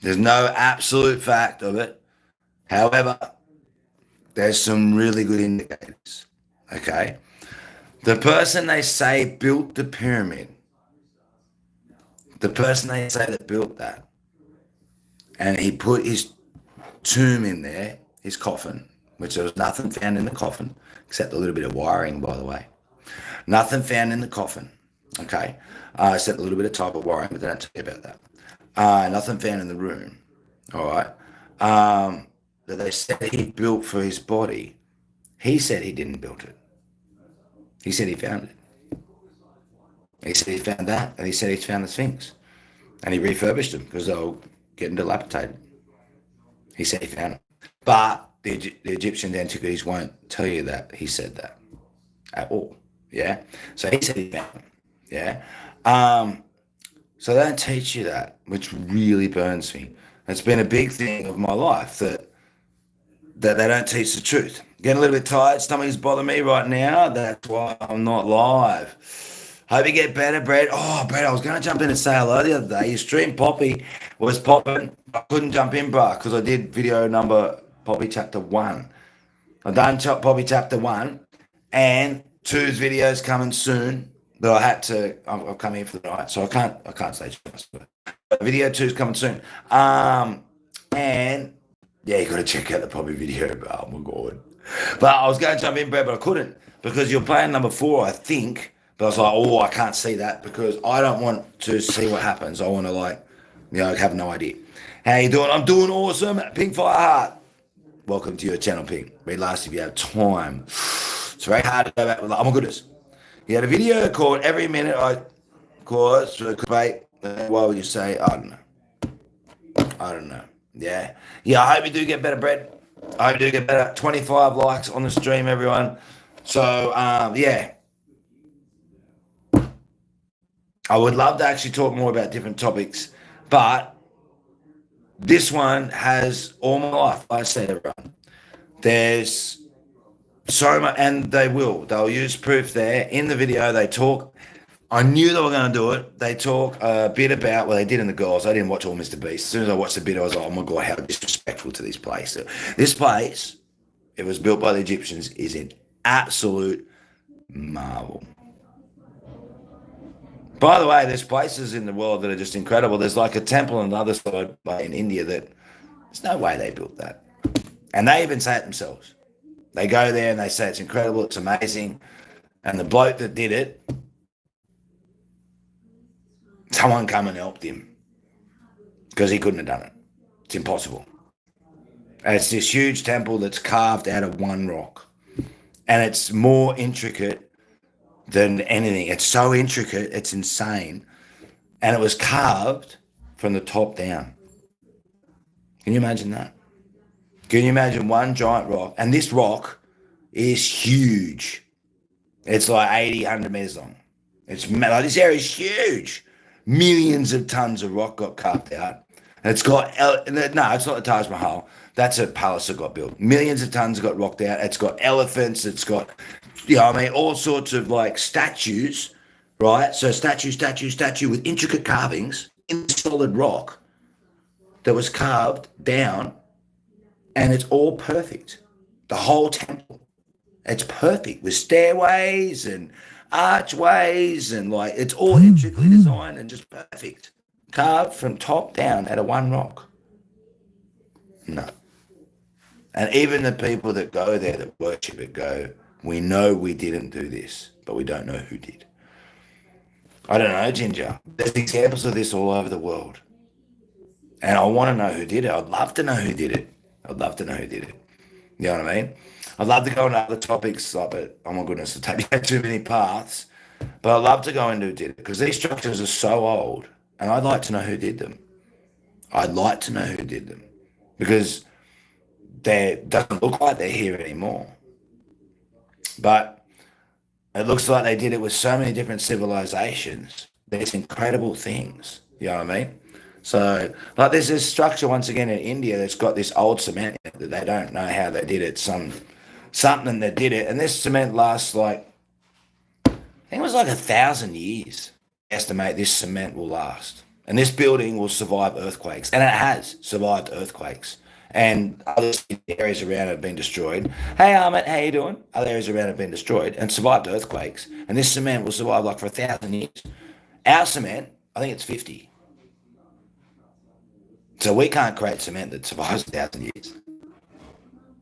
there's no absolute fact of it. However, there's some really good indicators. Okay, the person they say built the pyramid, the person they say that built that, and he put his tomb in there, his coffin, which there was nothing found in the coffin except a little bit of wiring, by the way. Nothing found in the coffin, okay, except a little bit of type of wiring, but they don't tell you about that. Nothing found in the room, all right, that they said he built for his body. He said he didn't build it. He said he found it. He said he found that, and he said he found the Sphinx, and he refurbished them because they were getting dilapidated. He said he found it, but the Egyptian antiquities won't tell you that he said that at all. Yeah, so he said he found them. Yeah, so they don't teach you that, which really burns me. It's been a big thing of my life that they don't teach the truth. Getting a little bit tired, stomach's bothering me right now. That's why I'm not live. Hope you get better, Brett. Oh, Brett, I was going to jump in and say hello the other day. Your stream Poppy was popping. I couldn't jump in, bruh, because I did video number Poppy chapter 1. I done Poppy chapter 1, and 2's videos coming soon. But I had to. I've come here for the night, so I can't say too much. But video 2's coming soon. And yeah, you got to check out the Poppy video. Oh my god! But I was going to jump in, Brett, but I couldn't because you're playing number 4, I think. But I was like, oh, I can't see that because I don't want to see what happens. I want to have no idea. How you doing? I'm doing awesome. Pink Fire Heart. Welcome to your channel, Pink. Read last if you have time. It's very hard to go back. Oh my goodness. He had a video called Every Minute I Cause for debate. Why would you say? I don't know. Yeah. Yeah, I hope you do get better, Brett. I hope you do get better. 25 likes on the stream, everyone. So, yeah. I would love to actually talk more about different topics, but this one has all my life. I say, everyone, there's so much, and they'll use proof there in the video. They talk. I knew they were going to do it. They talk a bit about what they did in the girls. I didn't watch all MrBeast. As soon as I watched the bit, I was like, oh my god, how disrespectful to this place. This place, it was built by the Egyptians, is an absolute marvel. By the way, there's places in the world that are just incredible. There's like a temple on the other side, like in India, that there's no way they built that. And they even say it themselves. They go there and they say it's incredible, it's amazing. And the bloke that did it, someone come and helped him because he couldn't have done it. It's impossible. And it's this huge temple that's carved out of one rock. And it's more intricate than anything. It's so intricate, it's insane. And it was carved from the top down. Can you imagine that? Can you imagine one giant rock? And this rock is huge. It's like 80, 100 meters long. It's like, this area is huge. Millions of tons of rock got carved out. And it's got, no, it's not the Taj Mahal. That's a palace that got built. Millions of tons got rocked out. It's got elephants. It's got, all sorts of like statues, right? So statue with intricate carvings in solid rock that was carved down, and it's all perfect. The whole temple, it's perfect with stairways and archways and like it's all intricately designed and just perfect, carved from top down out of one rock. No. And even the people that go there that worship it go, we know we didn't do this, but we don't know who did. I don't know, Ginger. There's examples of this all over the world. And I want to know who did it. I'd love to know who did it. I'd love to know who did it. You know what I mean? I'd love to go into other topics, but oh my goodness, it'll take me too many paths. But I'd love to go into who did it because these structures are so old, and I'd like to know who did them. I'd like to know who did them because doesn't look like they're here anymore. But it looks like they did it with so many different civilizations. There's incredible things. You know what I mean? So, like, there's this structure once again in India that's got this old cement in it that they don't know how they did it. Something that did it, and this cement lasts like, I think it was like 1,000 years. Estimate this cement will last, and this building will survive earthquakes, and it has survived earthquakes. And other areas around it have been destroyed. Hey, Ahmed, how you doing? Other areas around have been destroyed and survived earthquakes, and this cement will survive like for 1,000 years. Our cement, I think it's 50. So we can't create cement that survives 1,000 years.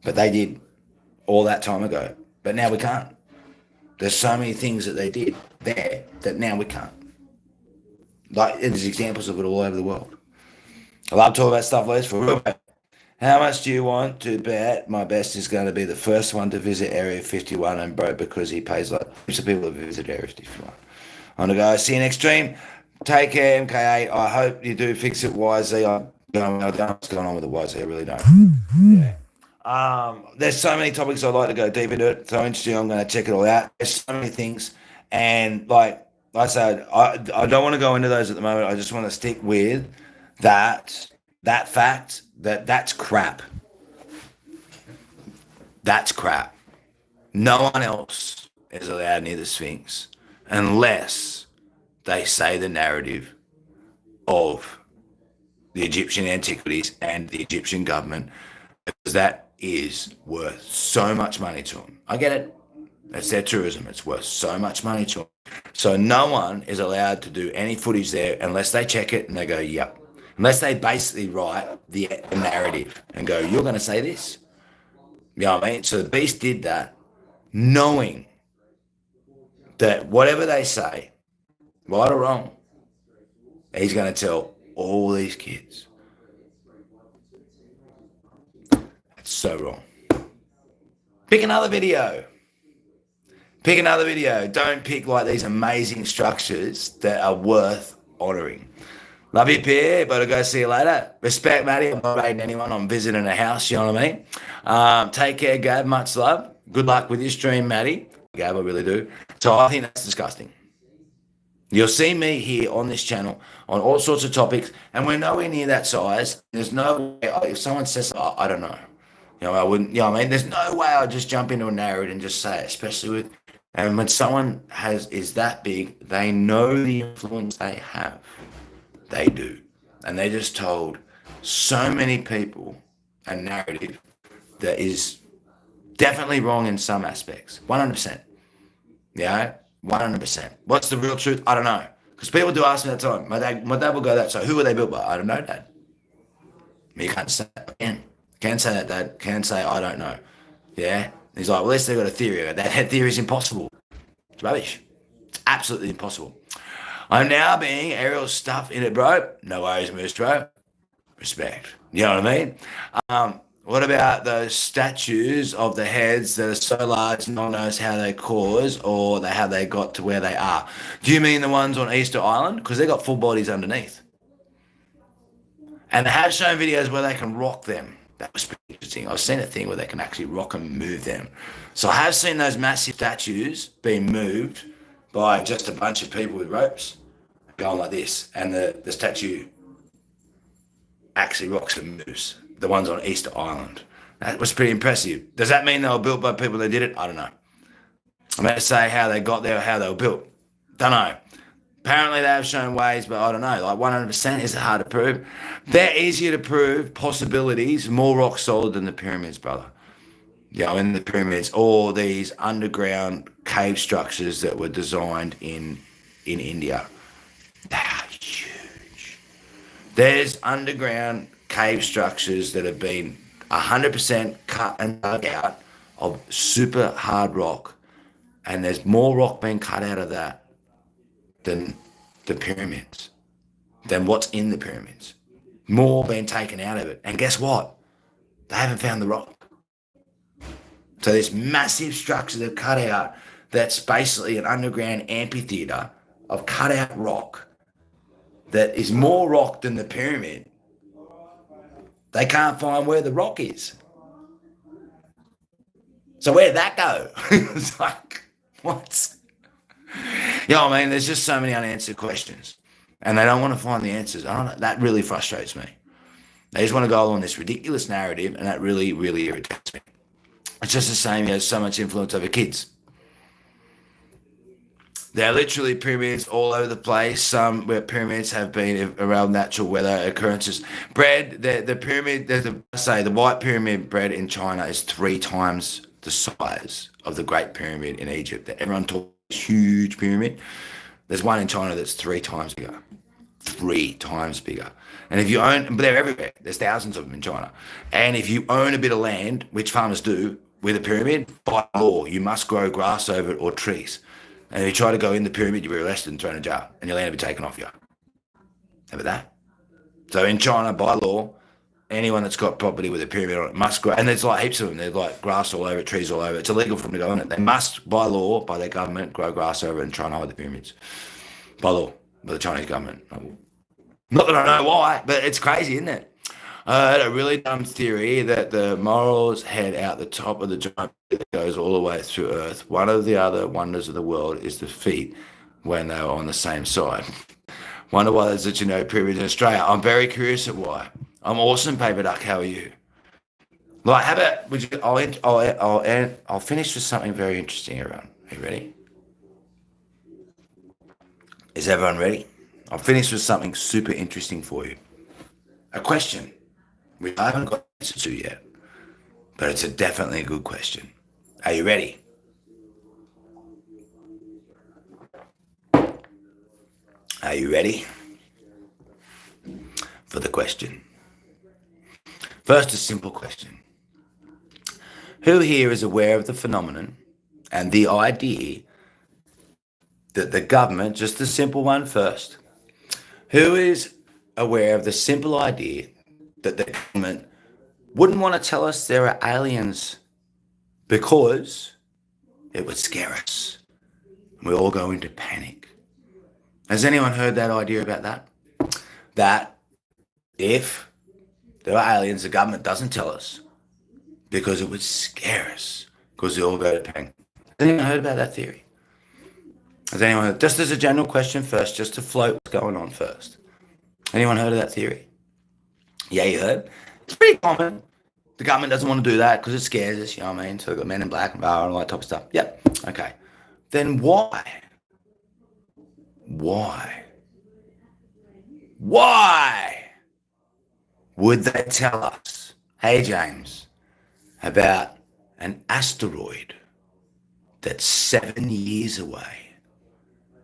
But they did all that time ago. But now we can't. There's so many things that they did there that now we can't. Like, there's examples of it all over the world. I love talking about stuff like this for real. How much do you want to bet my best is going to be the first one to visit Area 51 and broke because he pays like heaps of people that visit Area 51. I'm going to go. See you next stream. Take care, MK8. I hope you do fix it wisely. I don't know what's going on with the wisely. I really don't. Yeah. There's so many topics I'd like to go deep into it. So interesting. I'm going to check it all out. There's so many things. And like I said, I don't want to go into those at the moment. I just want to stick with that fact that's crap. That's crap. No one else is allowed near the Sphinx unless they say the narrative of the Egyptian antiquities and the Egyptian government, because that is worth so much money to them. I get it. That's their tourism. It's worth so much money to them. So no one is allowed to do any footage there unless they check it and they go, yep. Unless they basically write the narrative and go, you're going to say this. You know what I mean? So the Beast did that, knowing that whatever they say, right or wrong, he's going to tell all these kids. That's so wrong. Pick another video. Pick another video. Don't pick like these amazing structures that are worth honouring. Love you, Pierre, but I'll go see you later. Respect, Matty. I'm not raiding anyone. I'm visiting a house, you know what I mean? Take care, Gab. Much love. Good luck with your stream, Matty. Gab, I really do. So I think that's disgusting. You'll see me here on this channel on all sorts of topics, and we're nowhere near that size. There's no way, if someone says, oh, I don't know. You know, I wouldn't, you know what I mean? There's no way I'd just jump into a narrative and just say it, especially with, and when someone is that big, they know the influence they have. They do. And they just told so many people a narrative that is definitely wrong in some aspects. 100%. Yeah, 100%. What's the real truth? I don't know. Because people do ask me that time. My dad will go that. So who were they built by? I don't know, Dad. You can't say that. Can't say that, Dad. Can't say I don't know. Yeah. He's like, well, at least they've got a theory. That theory is impossible. It's rubbish. It's absolutely impossible. I'm now being Ariel's stuff in it, bro. No worries, Moose, bro. Respect. You know what I mean? What about those statues of the heads that are so large, no one knows how they caused or how they got to where they are? Do you mean the ones on Easter Island? Because they got full bodies underneath. And they have shown videos where they can rock them. That was pretty interesting. I've seen a thing where they can actually rock and move them. So I have seen those massive statues being moved by just a bunch of people with ropes going like this, and the statue actually rocks and moves. The ones on Easter Island. That was pretty impressive. Does that mean they were built by people that did it? I don't know. I'm going to say how they got there or how they were built. Don't know. Apparently they have shown ways, but I don't know. Like 100%, is it hard to prove? They're easier to prove possibilities, more rock solid than the pyramids, brother. You know, in the pyramids, or these underground cave structures that were designed in India. They are huge. There's underground cave structures that have been 100% cut and dug out of super hard rock, and there's more rock being cut out of that than the pyramids, than what's in the pyramids. More being taken out of it. And guess what? They haven't found the rock. So this massive structure they've cut out that's basically an underground amphitheater of cut out rock that is more rock than the pyramid. They can't find where the rock is. So where'd that go? It's like, what? You know what I mean? There's just so many unanswered questions. And they don't want to find the answers. I don't know. That really frustrates me. They just want to go on this ridiculous narrative, and that really, really irritates me. It's just the same as so much influence over kids. There are literally pyramids all over the place. Some where pyramids have been around natural weather occurrences. Bread, the pyramid, the white pyramid bread in China is 3 times the size of the Great Pyramid in Egypt. Everyone talks huge pyramid. There's one in China that's 3 times bigger. 3 times bigger. And if you own, but they're everywhere. There's thousands of them in China. And if you own a bit of land, which farmers do, with a pyramid, by law, you must grow grass over it or trees. And if you try to go in the pyramid, you'll be arrested and thrown in jail, and your land will be taken off you. How about that? So in China, by law, anyone that's got property with a pyramid on it must grow, and there's like heaps of them. There's like grass all over it, trees all over it. It's illegal for them to go on it. They must, by law, by their government, grow grass over it and try and hide the pyramids. By law, by the Chinese government. Not that I know why, but it's crazy, isn't it? I had a really dumb theory that the morals head out the top of the giant that goes all the way through Earth. One of the other wonders of the world is the feet when they were on the same side. Wonder why there's such a pyramid in Australia. I'm very curious at why. I'm awesome, Paper Duck. How are you? Like, how about would you? I'll finish with something very interesting, everyone. Are you ready? Is everyone ready? I'll finish with something super interesting for you. A question which I haven't got an answer to yet, but it's definitely a good question. Are you ready? Are you ready for the question? First, a simple question. Who here is aware of the phenomenon and the idea that the government, just the simple one first, who is aware of the simple idea that the government wouldn't want to tell us there are aliens because it would scare us? We all go into panic. Has anyone heard that idea about that? That if there are aliens, the government doesn't tell us because it would scare us, because we all go to panic. Has anyone heard about that theory? Has anyone heard? Just as a general question first, just to float what's going on first. Anyone heard of that theory? Yeah, you heard? It's pretty common. The government doesn't want to do that because it scares us, you know what I mean? So we've got men in black and all that type of stuff. Yep. Okay. Then why? Why would they tell us, hey James, about an asteroid that's 7 years away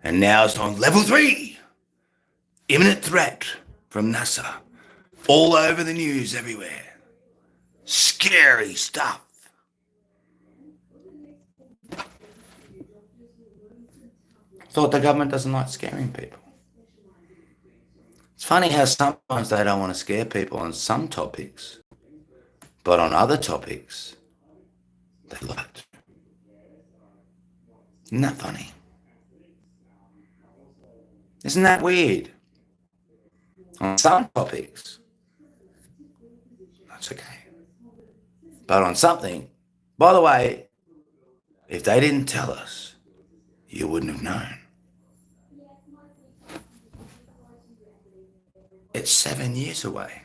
and now it's on level 3, imminent threat from NASA, all over the news everywhere, scary stuff? Thought the government doesn't like scaring people. It's funny how sometimes they don't want to scare people on some topics, but on other topics, they like to. Isn't that funny? Isn't that weird? On some topics, that's okay. But on something, by the way, if they didn't tell us, you wouldn't have known. It's 7 years away.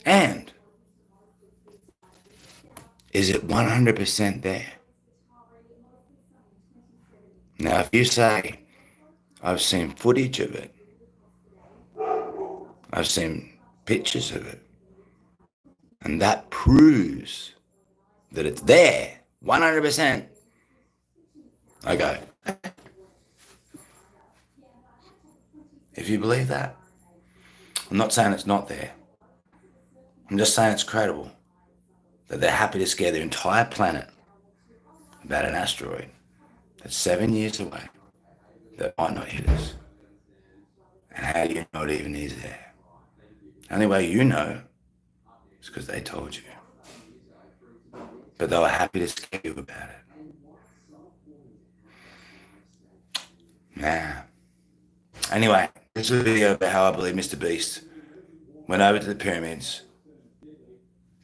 And is it 100% there? Now, if you say, I've seen footage of it, I've seen pictures of it, and that proves that it's there, 100%, I go, if you believe that, I'm not saying it's not there. I'm just saying it's credible that they're happy to scare the entire planet about an asteroid that's 7 years away that might not hit us. And how do you know it even is there? The only way you know is because they told you. But they were happy to scare you about it. Nah. Anyway, this is a video about how I believe MrBeast went over to the pyramids,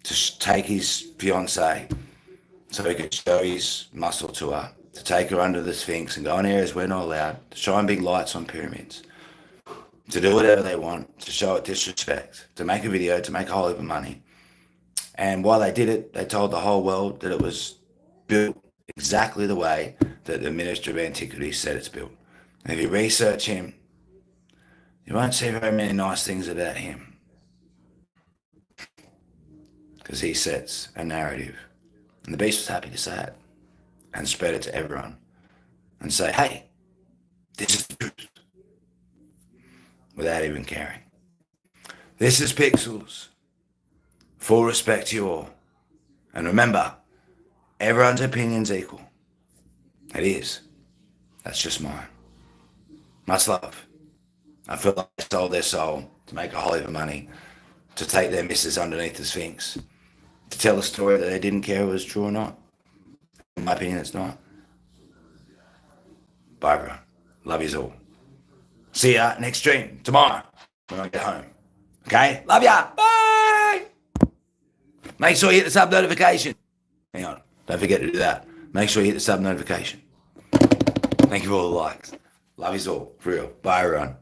to take his fiancée so he could show his muscle to her, to take her under the Sphinx and go in areas we're not allowed, to shine big lights on pyramids, to do whatever they want, to show it disrespect, to make a video, to make a whole heap of money. And while they did it, they told the whole world that it was built exactly the way that the Ministry of Antiquities said it's built. And if you research him, you won't see very many nice things about him, because he sets a narrative. And the Beast was happy to say it and spread it to everyone and say, hey, this is the truth, without even caring. This is Pixels. Full respect to you all. And remember, everyone's opinion's equal. It is. That's just mine. Much love. I feel like they sold their soul to make a whole heap of money, to take their missus underneath the Sphinx, to tell a story that they didn't care if it was true or not. In my opinion, it's not. Bye, everyone. Love yous all. See ya next stream tomorrow when I get home. Okay? Love ya. Bye. Make sure you hit the sub notification. Hang on. Don't forget to do that. Make sure you hit the sub notification. Thank you for all the likes. Love yous all. For real. Bye, everyone.